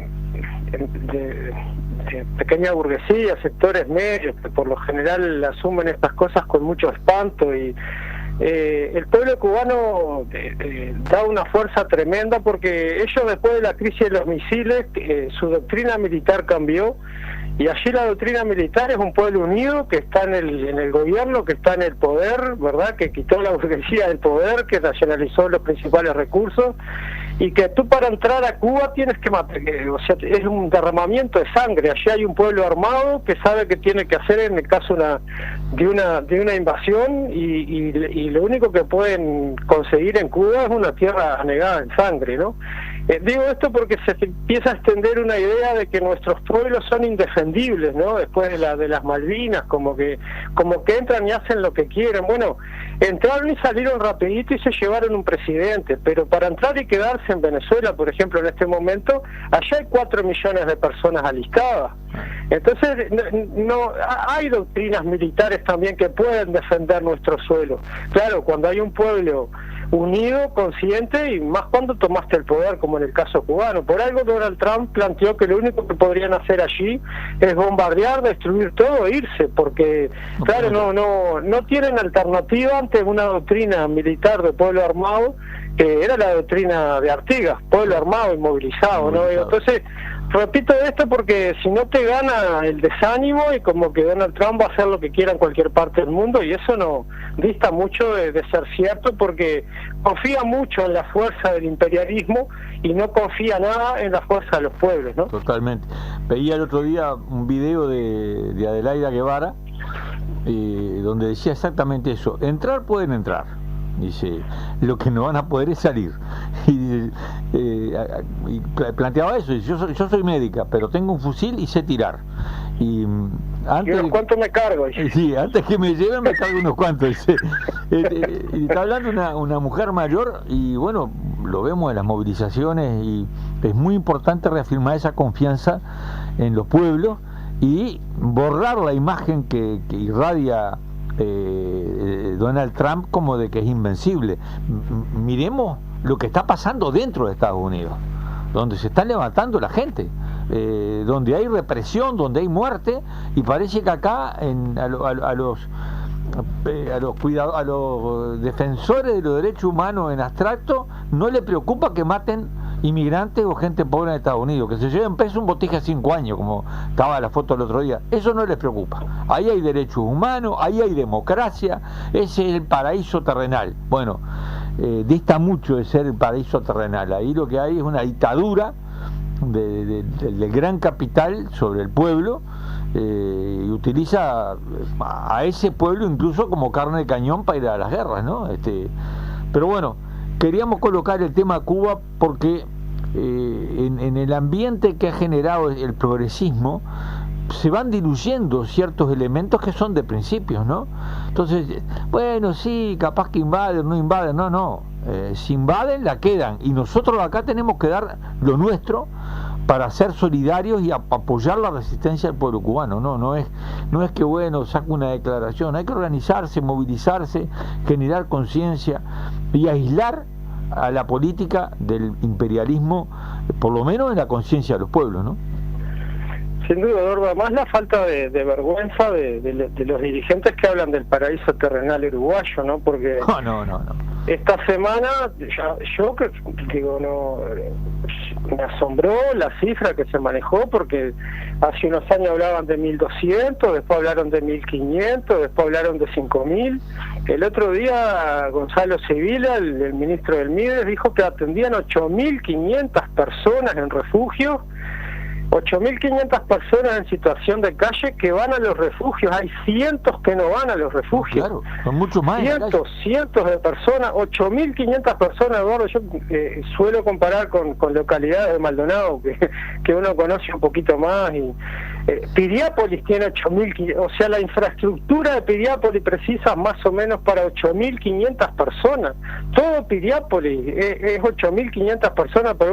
pequeña burguesía, sectores medios, que por lo general asumen estas cosas con mucho espanto y el pueblo cubano da una fuerza tremenda, porque ellos, después de la crisis de los misiles, su doctrina militar cambió, y allí la doctrina militar es un pueblo unido que está en el gobierno, que está en el poder, ¿verdad?, que quitó la burguesía del poder, que nacionalizó los principales recursos, y que tú para entrar a Cuba tienes que matar, o sea, es un derramamiento de sangre. Allí hay un pueblo armado que sabe qué tiene que hacer en el caso de una invasión, y lo único que pueden conseguir en Cuba es una tierra anegada en sangre, ¿no? Digo esto porque se empieza a extender una idea de que nuestros pueblos son indefendibles, ¿no? Después de las Malvinas, como que entran y hacen lo que quieren. Bueno, entraron y salieron rapidito y se llevaron un presidente, pero para entrar y quedarse en Venezuela, por ejemplo, en este momento, allá hay 4 millones de personas alistadas. Entonces, no hay doctrinas militares también que pueden defender nuestro suelo. Claro, cuando hay un pueblo unido, consciente, y más cuando tomaste el poder, como en el caso cubano. Por algo Donald Trump planteó que lo único que podrían hacer allí es bombardear, destruir todo e irse, porque claro, no tienen alternativa ante una doctrina militar de pueblo armado, que era la doctrina de Artigas, pueblo armado y movilizado, ¿no? Entonces, repito esto porque si no te gana el desánimo, y como que Donald Trump va a hacer lo que quiera en cualquier parte del mundo, y eso no dista mucho de ser cierto, porque confía mucho en la fuerza del imperialismo y no confía nada en la fuerza de los pueblos, ¿no? Totalmente. Veía el otro día un video de Adelaida Guevara, donde decía exactamente eso: entrar pueden entrar, dice, lo que no van a poder es salir. Y planteaba eso: yo soy médica, pero tengo un fusil y sé tirar. Y antes, unos cuantos me cargo. Sí, antes que me lleven me cargo unos cuantos. Dice. Y está hablando una mujer mayor, y bueno, lo vemos en las movilizaciones, y es muy importante reafirmar esa confianza en los pueblos y borrar la imagen que irradia Donald Trump como de que es invencible. Miremos lo que está pasando dentro de Estados Unidos, donde se está levantando la gente, donde hay represión, donde hay muerte, y parece que acá a los defensores de los derechos humanos en abstracto no le preocupa que maten inmigrantes o gente pobre en Estados Unidos, que se lleven preso un botija de 5 años, como estaba la foto el otro día. Eso no les preocupa. Ahí hay derechos humanos, ahí hay democracia, ese es el paraíso terrenal. Bueno, dista mucho de ser el paraíso terrenal. Ahí lo que hay es una dictadura del gran capital sobre el pueblo, y utiliza a ese pueblo incluso como carne de cañón para ir a las guerras, ¿no? Pero bueno, queríamos colocar el tema Cuba porque en el ambiente que ha generado el progresismo se van diluyendo ciertos elementos que son de principios, ¿no? Entonces, bueno, sí, capaz que invaden, no invaden, no. Si invaden, la quedan, y nosotros acá tenemos que dar lo nuestro para ser solidarios y apoyar la resistencia del pueblo cubano. No es que, bueno, saco una declaración. Hay que organizarse, movilizarse, generar conciencia y aislar a la política del imperialismo, por lo menos en la conciencia de los pueblos, ¿no? Sin duda, Eduardo, además la falta de vergüenza de los dirigentes que hablan del paraíso terrenal uruguayo, ¿no? Porque no. Esta semana, yo digo, me asombró la cifra que se manejó, porque hace unos años hablaban de 1.200, después hablaron de 1.500, después hablaron de 5.000. El otro día Gonzalo Sevilla, el ministro del MIDES, dijo que atendían 8.500 personas en refugios, 8.500 personas en situación de calle que van a los refugios. Hay cientos que no van a los refugios. Claro, son muchos más. Cientos de personas, 8.500 personas, Eduardo. Yo suelo comparar con localidades de Maldonado que uno conoce un poquito más, y Piriápolis tiene 8.500, o sea, la infraestructura de Piriápolis precisa más o menos para 8.500 personas. Todo Piriápolis es 8.500 personas para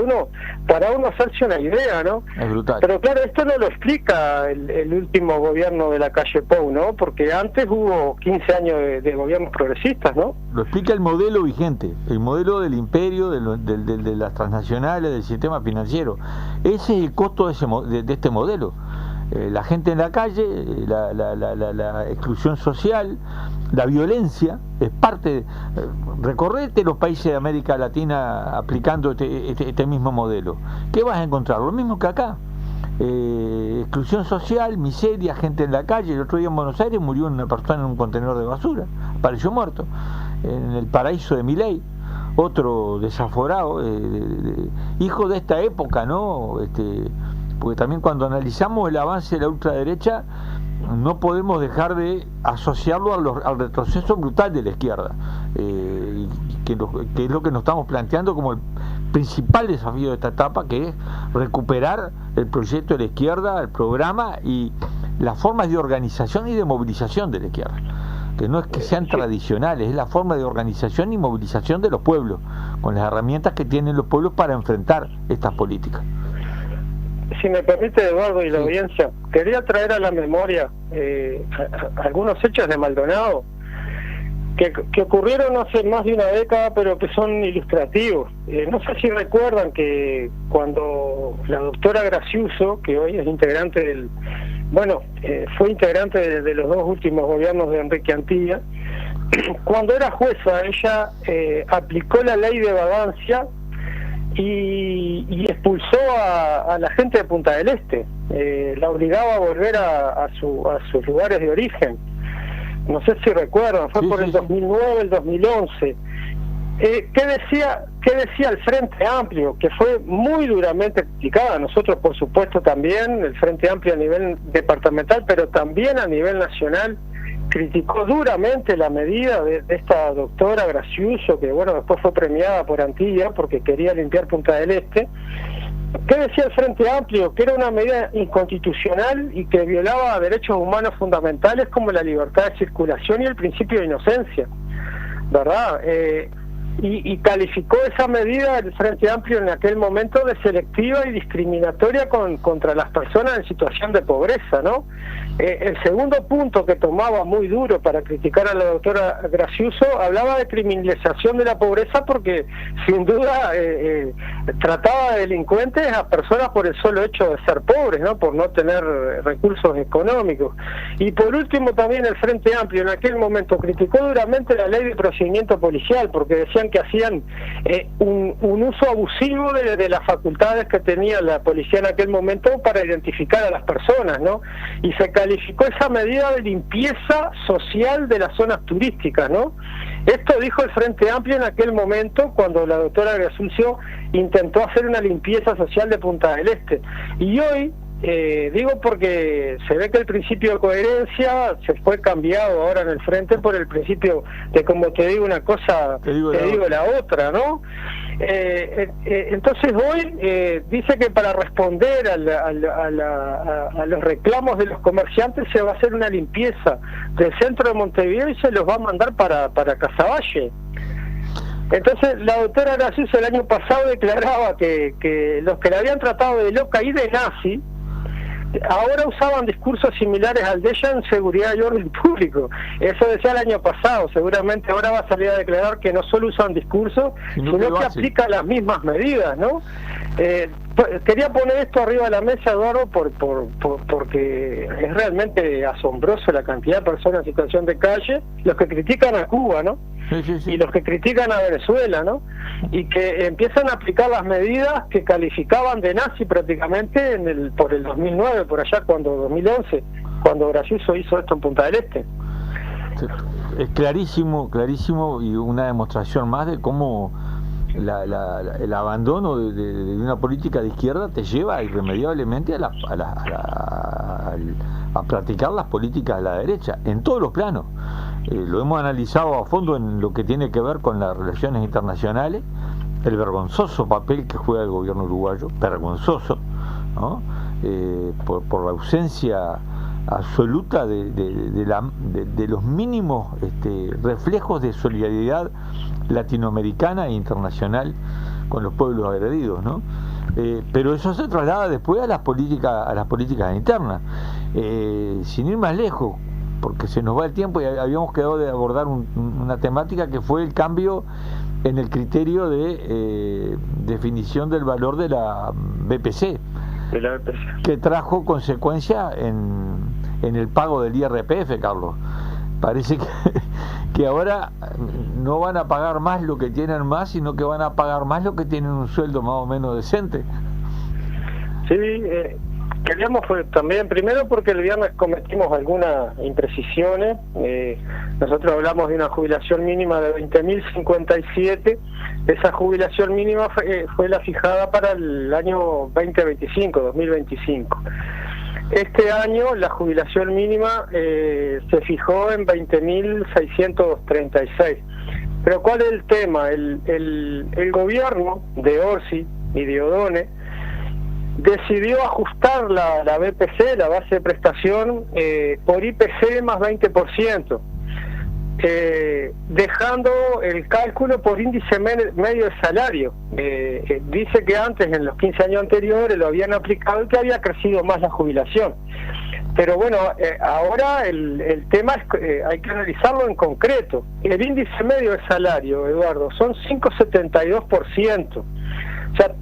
uno hacerse una idea, ¿no? Es brutal. Pero claro, esto no lo explica el último gobierno de la calle Pou, ¿no? Porque antes hubo 15 años de gobiernos progresistas, ¿no? Lo explica el modelo vigente, el modelo del imperio, de las transnacionales, del sistema financiero. Ese es el costo de este modelo. la gente en la calle, la exclusión social, la violencia, es parte. Recorrete los países de América Latina aplicando este mismo modelo. ¿Qué vas a encontrar? Lo mismo que acá. Exclusión social, miseria, gente en la calle. El otro día en Buenos Aires murió una persona en un contenedor de basura, apareció muerto. En el paraíso de Milei, otro desaforado, hijo de esta época, ¿no? Porque también cuando analizamos el avance de la ultraderecha, no podemos dejar de asociarlo al retroceso brutal de la izquierda, que es lo que nos estamos planteando como el principal desafío de esta etapa, que es recuperar el proyecto de la izquierda, el programa y las formas de organización y de movilización de la izquierda, que no es que sean tradicionales, es la forma de organización y movilización de los pueblos, con las herramientas que tienen los pueblos para enfrentar estas políticas. Si me permite, Eduardo y la audiencia, quería traer a la memoria algunos hechos de Maldonado que ocurrieron hace más de una década, pero que son ilustrativos. No sé si recuerdan que cuando la doctora Graciuso, que hoy es integrante del... fue integrante de los dos últimos gobiernos de Enrique Antilla, cuando era jueza, ella aplicó la ley de vagancia y expulsó a la gente de Punta del Este, la obligaba a volver a sus lugares de origen. No sé si recuerdan, fue por el 2009, el 2011. ¿Qué decía el Frente Amplio? Que fue muy duramente criticada. Nosotros, por supuesto, también, el Frente Amplio a nivel departamental, pero también a nivel nacional, criticó duramente la medida de esta doctora Graciuso, que después fue premiada por Antilla porque quería limpiar Punta del Este. ¿Qué decía el Frente Amplio? Que era una medida inconstitucional y que violaba derechos humanos fundamentales como la libertad de circulación y el principio de inocencia, ¿verdad? Y calificó esa medida del Frente Amplio en aquel momento de selectiva y discriminatoria contra las personas en situación de pobreza, ¿no? El segundo punto que tomaba muy duro para criticar a la doctora Graciuso hablaba de criminalización de la pobreza porque sin duda trataba de delincuentes a personas por el solo hecho de ser pobres, ¿no? Por no tener recursos económicos. Y por último también el Frente Amplio en aquel momento criticó duramente la ley de procedimiento policial porque decían que hacían un uso abusivo de las facultades que tenía la policía en aquel momento para identificar a las personas, ¿no? Y se calificó esa medida de limpieza social de las zonas turísticas, ¿no? Esto dijo el Frente Amplio en aquel momento cuando la doctora Graciuso intentó hacer una limpieza social de Punta del Este. Y hoy, digo porque se ve que el principio de coherencia se fue cambiado ahora en el Frente por el principio de como te digo una cosa, te digo la otra, ¿no? Entonces hoy dice que para responder a los reclamos de los comerciantes se va a hacer una limpieza del centro de Montevideo y se los va a mandar para Casaballe. Entonces la doctora Graciuso el año pasado declaraba que los que la habían tratado de loca y de nazi ahora usaban discursos similares al de ella en seguridad y orden público. Eso decía el año pasado. Seguramente ahora va a salir a declarar que no solo usan discursos, sino que aplican las mismas medidas, ¿no? Quería poner esto arriba de la mesa, Eduardo, porque es realmente asombroso la cantidad de personas en situación de calle, los que critican a Cuba, ¿no? Sí. Y los que critican a Venezuela, ¿no? Y que empiezan a aplicar las medidas que calificaban de nazi prácticamente por el 2009, por allá, 2011, cuando Graciuso hizo esto en Punta del Este. Es clarísimo, y una demostración más de cómo el abandono de una política de izquierda te lleva irremediablemente a practicar las políticas de la derecha, en todos los planos. Lo hemos analizado a fondo en lo que tiene que ver con las relaciones internacionales, el vergonzoso papel que juega el gobierno uruguayo, vergonzoso, ¿no? Por la ausencia absoluta de los mínimos reflejos de solidaridad latinoamericana e internacional con los pueblos agredidos, ¿no? Pero eso se traslada después a las políticas internas, sin ir más lejos, porque se nos va el tiempo y habíamos quedado de abordar una temática que fue el cambio en el criterio de definición del valor de la BPC. de la BPC. Que trajo consecuencia en el pago del IRPF, Carlos. Parece que ahora no van a pagar más lo que tienen más, sino que van a pagar más lo que tienen un sueldo más o menos decente. Sí, queríamos también, primero porque el viernes cometimos algunas imprecisiones. Nosotros hablamos de una jubilación mínima de 20.057. Esa jubilación mínima fue la fijada para el año 2025. Este año la jubilación mínima se fijó en 20.636. Pero ¿cuál es el tema? El gobierno de Orsi y de O'Donnell decidió ajustar la BPC, la base de prestación, por IPC más 20%, dejando el cálculo por índice medio de salario. Dice que antes, en los 15 años anteriores, lo habían aplicado y que había crecido más la jubilación. Pero bueno, ahora el tema es hay que analizarlo en concreto. El índice medio de salario, Eduardo, son 5,72%. O sea,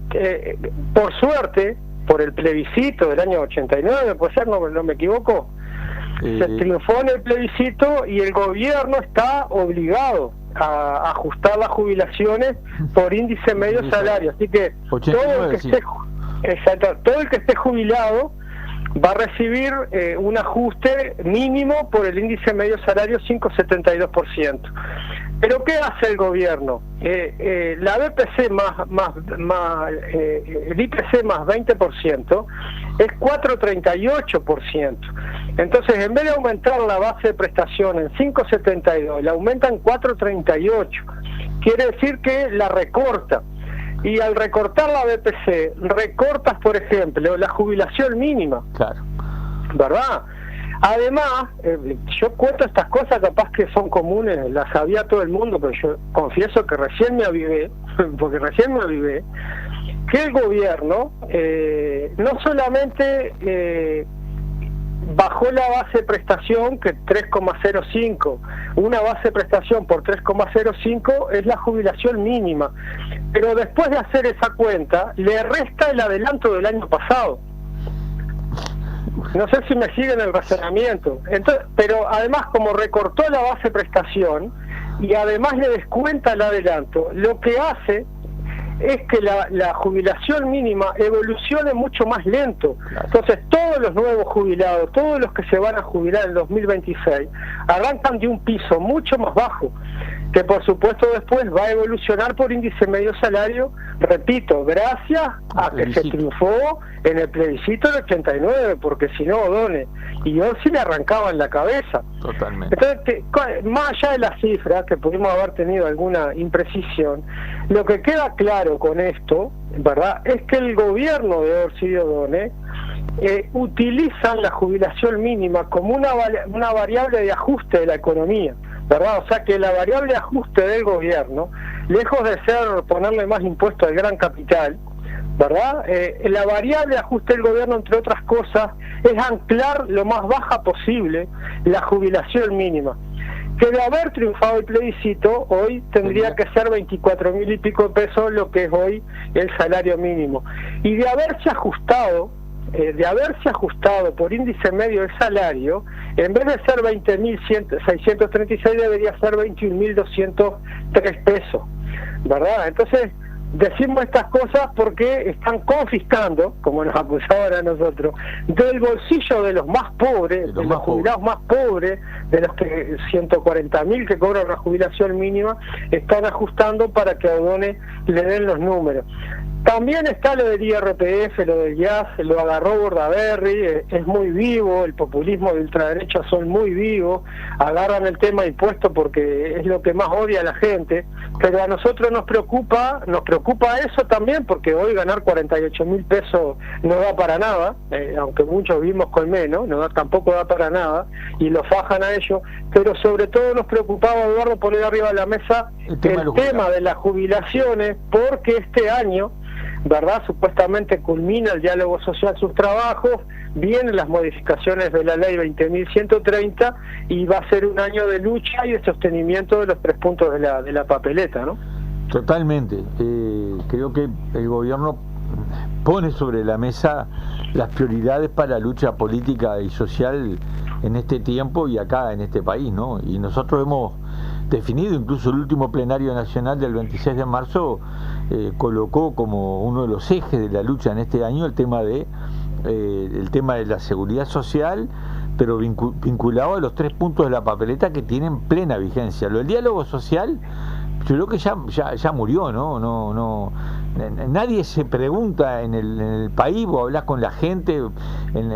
por suerte, por el plebiscito del año 89, puede ser, no me equivoco, se triunfó en el plebiscito y el gobierno está obligado a ajustar las jubilaciones por índice medio salario. Así que 89, todo el que esté jubilado va a recibir un ajuste mínimo por el índice medio salario 5,72%. ¿Pero qué hace el gobierno? La BPC el IPC más 20% es 4,38%. Entonces, en vez de aumentar la base de prestación en 5,72, la aumenta en 4,38. Quiere decir que la recorta. Y al recortar la BPC, recortas, por ejemplo, la jubilación mínima. Claro. ¿Verdad? Además, yo cuento estas cosas capaz que son comunes, las sabía todo el mundo, pero yo confieso que recién me avivé, que el gobierno no solamente bajó la base de prestación, que 3,05, una base de prestación por 3,05 es la jubilación mínima, pero después de hacer esa cuenta, le resta el adelanto del año pasado. No sé si me siguen el razonamiento. Entonces, pero además, como recortó la base de prestación y además le descuenta el adelanto, lo que hace es que la jubilación mínima evolucione mucho más lento. Entonces, todos los nuevos jubilados, todos los que se van a jubilar en 2026, arrancan de un piso mucho más bajo, que por supuesto después va a evolucionar por índice medio salario, repito, gracias a que se triunfó en el plebiscito del 89, porque si no, O'Donnell y Orsi le arrancaban la cabeza. Totalmente. Entonces, más allá de las cifras, que pudimos haber tenido alguna imprecisión, lo que queda claro con esto, ¿verdad?, es que el gobierno de Orsi y O'Donnell utilizan la jubilación mínima como una variable de ajuste de la economía, ¿verdad? O sea que la variable de ajuste del gobierno, lejos de ser ponerle más impuesto al gran capital, ¿verdad? La variable de ajuste del gobierno, entre otras cosas, es anclar lo más baja posible la jubilación mínima, que de haber triunfado el plebiscito, hoy tendría que ser 24.000 y pico de pesos, lo que es hoy el salario mínimo, y de haberse ajustado por índice medio de salario, en vez de ser 20.636 debería ser 21.203 pesos, ¿verdad? Entonces, decimos estas cosas porque están confiscando, como nos acusaban a nosotros, del bolsillo de los más pobres, de los jubilados más pobres, de los que 140.000 que cobran una jubilación mínima, están ajustando para que a O'Donnell le den los números. También está lo del IRPF, lo del IAS, lo agarró Bordaberry, es muy vivo, el populismo de ultraderecha son muy vivos, agarran el tema impuesto porque es lo que más odia a la gente, pero a nosotros nos preocupa eso también, porque hoy ganar 48.000 pesos no da para nada, aunque muchos vivimos con menos, tampoco da para nada, y lo fajan a ellos, pero sobre todo nos preocupaba, Eduardo, poner arriba de la mesa el tema de las jubilaciones, porque este año, ¿verdad?, supuestamente culmina el diálogo social sus trabajos, vienen las modificaciones de la ley 20.130 y va a ser un año de lucha y de sostenimiento de los 3 puntos de la papeleta, ¿no? Totalmente. Creo que el gobierno pone sobre la mesa las prioridades para la lucha política y social en este tiempo y acá en este país, ¿no? Y nosotros hemos definido, incluso el último plenario nacional del 26 de marzo colocó como uno de los ejes de la lucha en este año el tema de la seguridad social, pero vinculado a los 3 puntos de la papeleta que tienen plena vigencia. Lo del diálogo social, yo creo que ya murió, ¿no? Nadie se pregunta en el país, vos hablás con la gente en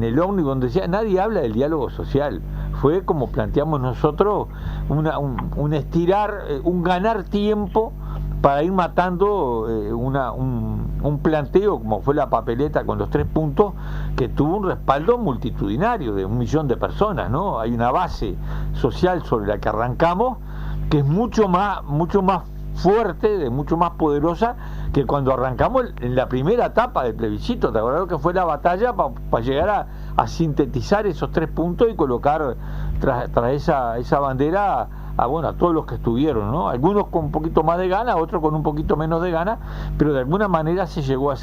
el ómnibus, donde sea, nadie habla del diálogo social. Fue, como planteamos nosotros, un estirar, un ganar tiempo para ir matando un planteo como fue la papeleta con los 3 puntos, que tuvo un respaldo multitudinario de 1 millón de personas, ¿no? Hay una base social sobre la que arrancamos que es mucho más fuerte, mucho más poderosa que cuando arrancamos en la primera etapa del plebiscito. ¿Te acuerdas que fue la batalla para llegar a sintetizar esos 3 puntos y colocar tras esa bandera a todos los que estuvieron, ¿no? Algunos con un poquito más de gana, otros con un poquito menos de gana, pero de alguna manera se llegó a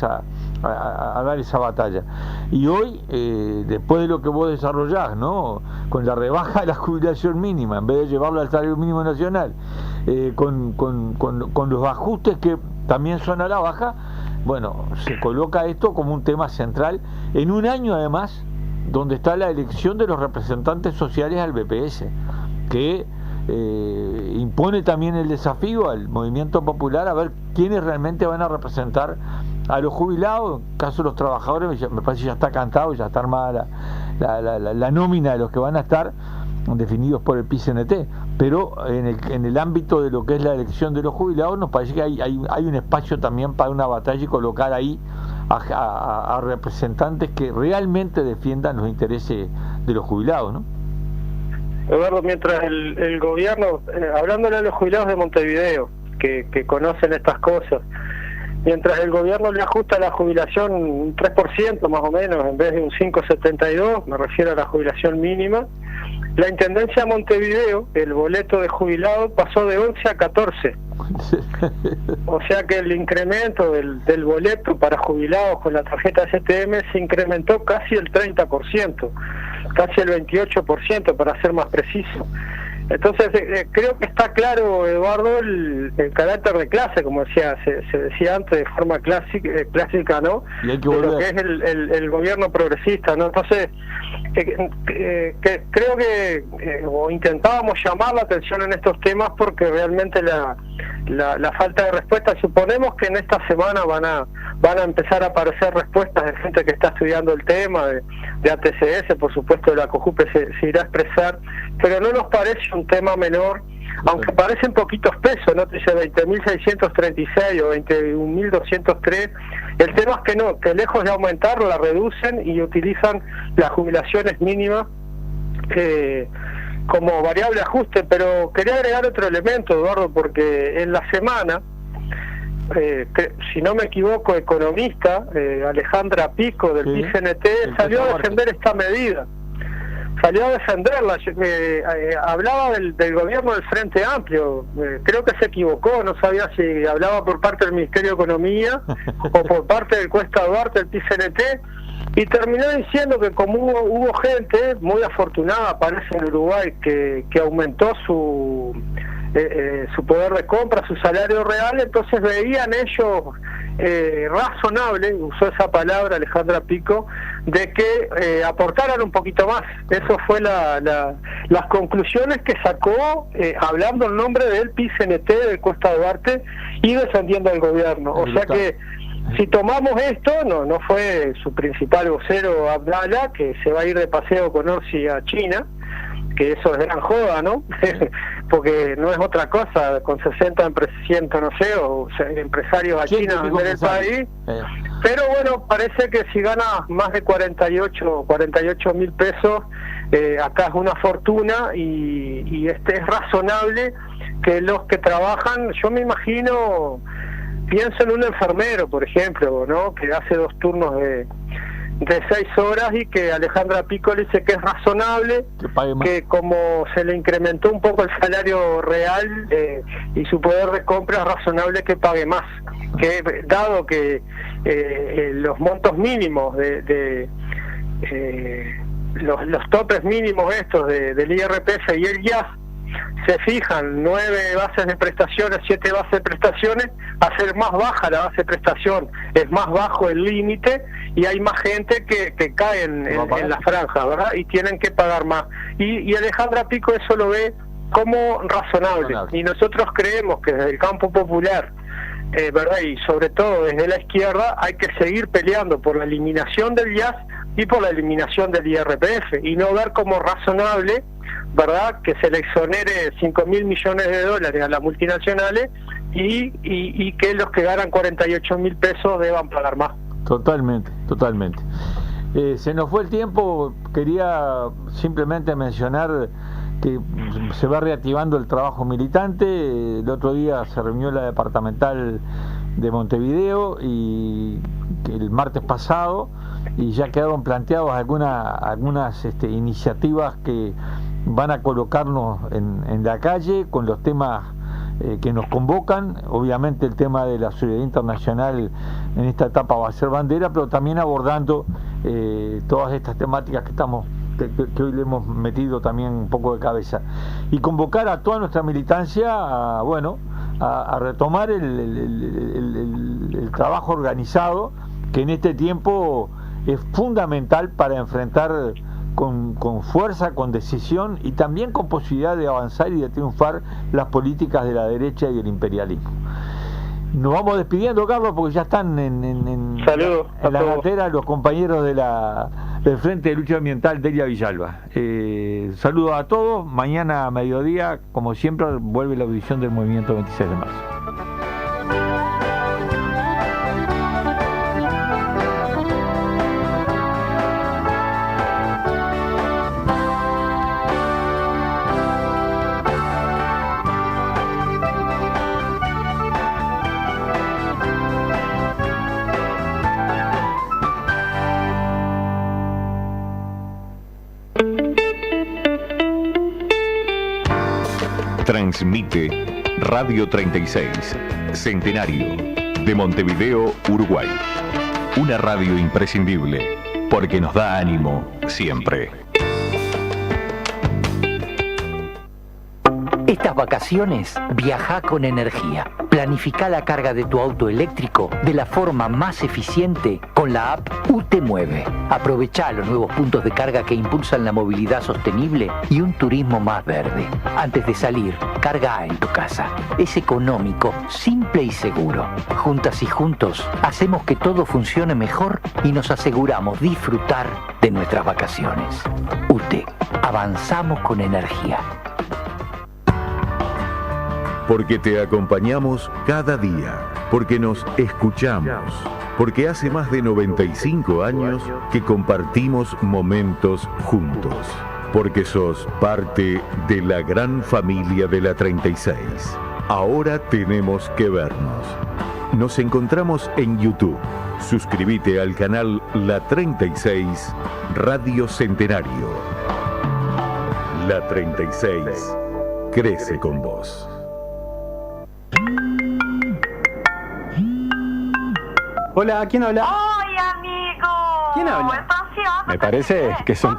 dar esa batalla. Y hoy, después de lo que vos desarrollás, ¿no? Con la rebaja de la jubilación mínima, en vez de llevarlo al salario mínimo nacional, con los ajustes que también son a la baja, bueno, se coloca esto como un tema central en un año, además, donde está la elección de los representantes sociales al BPS, que impone también el desafío al movimiento popular a ver quiénes realmente van a representar a los jubilados. En el caso de los trabajadores, me parece que ya está cantado, ya está armada la nómina de los que van a estar definidos por el PCNT, pero en el ámbito de lo que es la elección de los jubilados, nos parece que hay un espacio también para una batalla y colocar ahí a representantes que realmente defiendan los intereses de los jubilados, ¿no? Eduardo, mientras el gobierno, hablándole a los jubilados de Montevideo, que conocen estas cosas, mientras el gobierno le ajusta la jubilación un 3% más o menos, en vez de un 5,72, me refiero a la jubilación mínima, la Intendencia de Montevideo, el boleto de jubilado pasó de 11 a 14. O sea que el incremento del boleto para jubilados con la tarjeta STM se incrementó casi el 30%, casi el 28% para ser más preciso. Entonces creo que está claro, Eduardo, el carácter de clase, como se decía antes, de forma clásica, ¿no? Y hay que de lo que es el gobierno progresista, ¿no? Entonces creo que o intentábamos llamar la atención en estos temas porque realmente la falta de respuesta, suponemos que en esta semana van a empezar a aparecer respuestas de gente que está estudiando el tema, de ATCS, por supuesto, de la COJUPE se irá a expresar, pero no nos parece un tema menor, aunque parecen poquitos pesos, ¿no? Dice 20.636 o 21.203, el tema es que lejos de aumentar, la reducen y utilizan las jubilaciones mínimas como variable de ajuste. Pero quería agregar otro elemento, Eduardo, porque en la semana, si no me equivoco, economista, Alejandra Pico del PCNT salió a defender esta medida. Salió a defenderla, hablaba del gobierno del Frente Amplio, creo que se equivocó, no sabía si hablaba por parte del Ministerio de Economía o por parte del Cuesta Duarte, del PCNT, y terminó diciendo que como hubo gente muy afortunada, parece en Uruguay, que aumentó su poder de compra, su salario real, entonces veían ellos razonable, usó esa palabra Alejandra Pico, de que aportaran un poquito más. Eso fue las conclusiones que sacó hablando en nombre del PCNT del Cuesta Duarte y defendiendo al gobierno. O sea que si tomamos esto, no fue su principal vocero Abdala, que se va a ir de paseo con Orsi a China, que eso es gran joda, ¿no? Porque no es otra cosa, con 60 empresarios a China vender el país. Pero bueno, parece que si gana más de 48 mil pesos, acá es una fortuna y es razonable que los que trabajan, yo me imagino, pienso en un enfermero, por ejemplo, ¿no? Que hace 2 turnos de 6 horas y que Alejandra Piccoli dice que es razonable, que como se le incrementó un poco el salario real y su poder de compra, es razonable que pague más, que dado que los montos mínimos los topes mínimos estos del IRPF y el IAS se fijan 9 bases de prestaciones, 7 bases de prestaciones, a ser más baja la base de prestación, es más bajo el límite y hay más gente que cae en la franja, ¿verdad? Y tienen que pagar más. Y Alejandra Pico eso lo ve como razonable. Y nosotros creemos que desde el campo popular, ¿verdad? Y sobre todo desde la izquierda, hay que seguir peleando por la eliminación del IAS y por la eliminación del IRPF y no ver como razonable, ¿verdad?, que se le exonere 5.000 millones de dólares a las multinacionales y que los que ganan 48.000 pesos deban pagar más. Totalmente. Se nos fue el tiempo, quería simplemente mencionar que se va reactivando el trabajo militante. El otro día se reunió la departamental de Montevideo y el martes pasado, y ya quedaron planteadas algunas iniciativas que van a colocarnos en la calle con los temas que nos convocan. Obviamente el tema de la solidaridad internacional en esta etapa va a ser bandera, pero también abordando todas estas temáticas que hoy le hemos metido también un poco de cabeza, y convocar a toda nuestra militancia a retomar el trabajo organizado, que en este tiempo es fundamental para enfrentar con fuerza, con decisión y también con posibilidad de avanzar y de triunfar las políticas de la derecha y el imperialismo. Nos vamos despidiendo, Carlos, porque ya están en la gatera los compañeros del Frente de Lucha Ambiental Delia Villalba. Saludos a todos. Mañana a mediodía, como siempre, vuelve la audición del Movimiento 26 de marzo. Transmite Radio 36, Centenario, de Montevideo, Uruguay. Una radio imprescindible, porque nos da ánimo siempre. Estas vacaciones, viaja con energía. Planifica la carga de tu auto eléctrico de la forma más eficiente con la app UTE Mueve. Aprovecha los nuevos puntos de carga que impulsan la movilidad sostenible y un turismo más verde. Antes de salir, carga en tu casa. Es económico, simple y seguro. Juntas y juntos, hacemos que todo funcione mejor y nos aseguramos disfrutar de nuestras vacaciones. UTE, avanzamos con energía. Porque te acompañamos cada día, porque nos escuchamos, porque hace más de 95 años que compartimos momentos juntos, porque sos parte de la gran familia de la 36. Ahora tenemos que vernos. Nos encontramos en YouTube. Suscríbete al canal La 36 Radio Centenario. La 36 crece con vos. Hola, ¿quién habla? ¡Hola, amigo! ¿Quién habla? Me parece que son tus